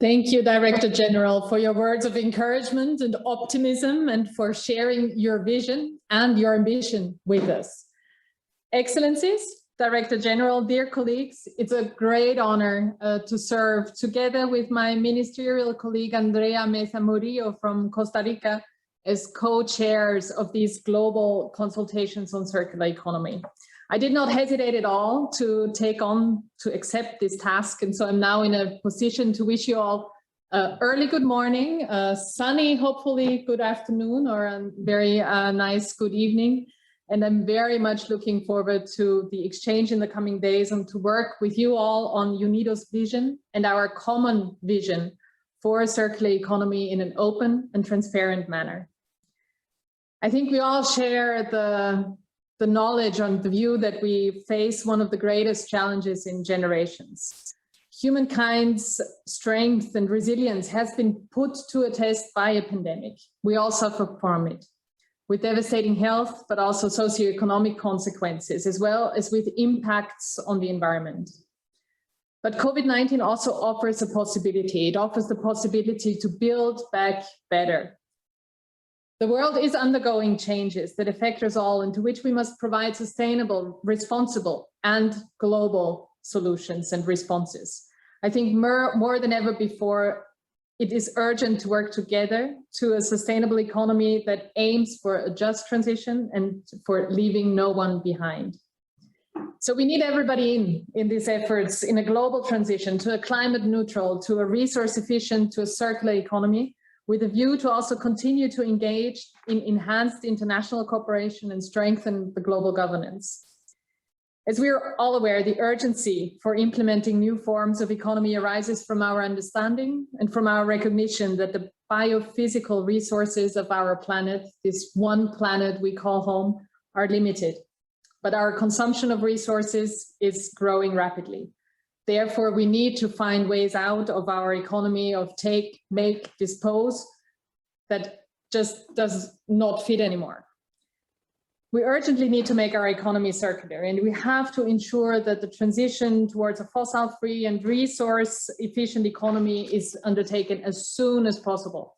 Thank you, Director General, for your words of encouragement and optimism and for sharing your vision and your ambition with us. Excellencies, Director General, dear colleagues, it's a great honor to serve together with my ministerial colleague Andrea Meza Murillo from Costa Rica as co-chairs of these global consultations on circular economy. I did not hesitate at all to accept this task, and so I'm now in a position to wish you all early good morning, sunny, hopefully good afternoon, or a very nice good evening. And I'm very much looking forward to the exchange in the coming days and to work with you all on UNIDO's vision and our common vision for a circular economy in an open and transparent manner. I think we all share the knowledge and the view that we face one of the greatest challenges in generations. Humankind's strength and resilience has been put to a test by a pandemic. We all suffer from it, with devastating health, but also socioeconomic consequences, as well as with impacts on the environment. But COVID-19 also offers a possibility. It offers the possibility to build back better. The world is undergoing changes that affect us all and to which we must provide sustainable, responsible, and global solutions and responses. I think more than ever before, it is urgent to work together to a sustainable economy that aims for a just transition and for leaving no one behind. So we need everybody in these efforts in a global transition to a climate neutral, to a resource efficient, to a circular economy, with a view to also continue to engage in enhanced international cooperation and strengthen the global governance. As we are all aware, the urgency for implementing new forms of economy arises from our understanding and from our recognition that the biophysical resources of our planet, this one planet we call home, are limited. But our consumption of resources is growing rapidly. Therefore, we need to find ways out of our economy of take, make, dispose that just does not fit anymore. We urgently need to make our economy circular, and we have to ensure that the transition towards a fossil-free and resource-efficient economy is undertaken as soon as possible.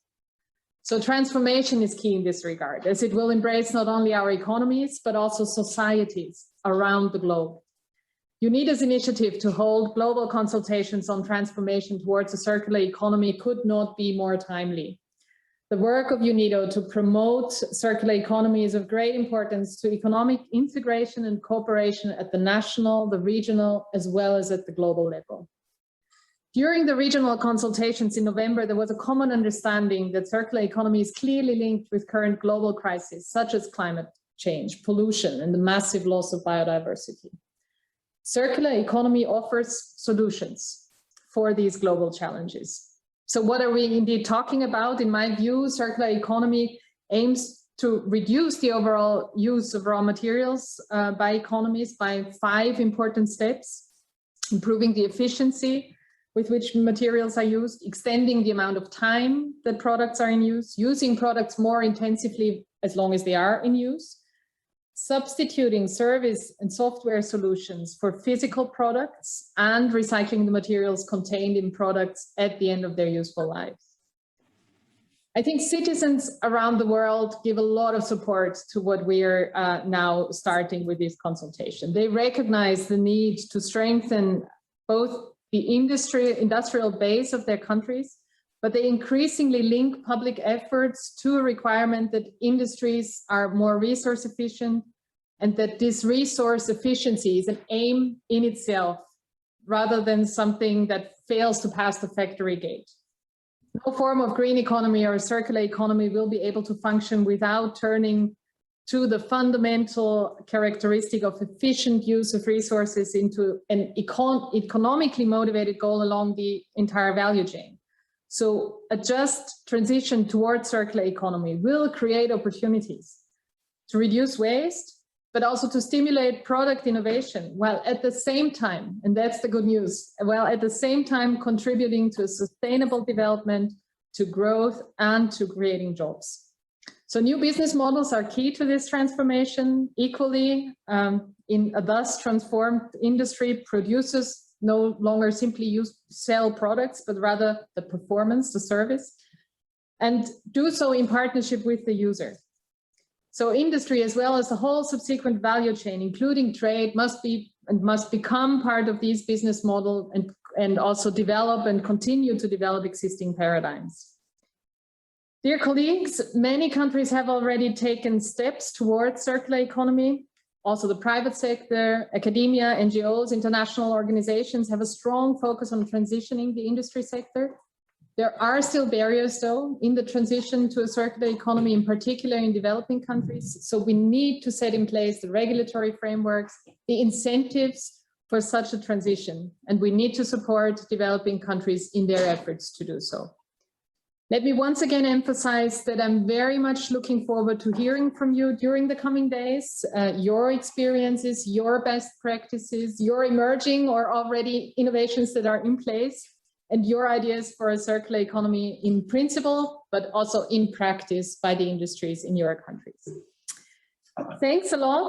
So transformation is key in this regard, as it will embrace not only our economies, but also societies around the globe. UNIDO's initiative to hold global consultations on transformation towards a circular economy could not be more timely. The work of UNIDO to promote circular economy is of great importance to economic integration and cooperation at the national, the regional, as well as at the global level. During the regional consultations in November, there was a common understanding that circular economy is clearly linked with current global crises, such as climate change, pollution, and the massive loss of biodiversity. Circular economy offers solutions for these global challenges. So what are we indeed talking about? In my view, circular economy aims to reduce the overall use of raw materials by economies by 5 important steps: improving the efficiency with which materials are used, extending the amount of time that products are in use, using products more intensively as long as they are in use, substituting service and software solutions for physical products, and recycling the materials contained in products at the end of their useful lives. I think citizens around the world give a lot of support to what we are now starting with this consultation. They recognize the need to strengthen both the industrial base of their countries, but they increasingly link public efforts to a requirement that industries are more resource efficient, and that this resource efficiency is an aim in itself, rather than something that fails to pass the factory gate. No form of green economy or circular economy will be able to function without turning to the fundamental characteristic of efficient use of resources into an economically motivated goal along the entire value chain. So a just transition towards circular economy will create opportunities to reduce waste, but also to stimulate product innovation, while at the same time, and that's the good news, while at the same time contributing to sustainable development, to growth, and to creating jobs. So new business models are key to this transformation. Equally, in a thus transformed industry produces no longer simply sell products, but rather the performance, the service, and do so in partnership with the user. So industry, as well as the whole subsequent value chain, including trade, must become part of these business model and also develop and continue to develop existing paradigms. Dear colleagues, many countries have already taken steps towards circular economy. Also, the private sector, academia, NGOs, international organizations have a strong focus on transitioning the industry sector. There are still barriers, though, in the transition to a circular economy, in particular in developing countries. So we need to set in place the regulatory frameworks, the incentives for such a transition, and we need to support developing countries in their efforts to do so. Let me once again emphasize that I'm very much looking forward to hearing from you during the coming days, your experiences, your best practices, your emerging or already innovations that are in place, and your ideas for a circular economy in principle, but also in practice by the industries in your countries. Thanks a lot.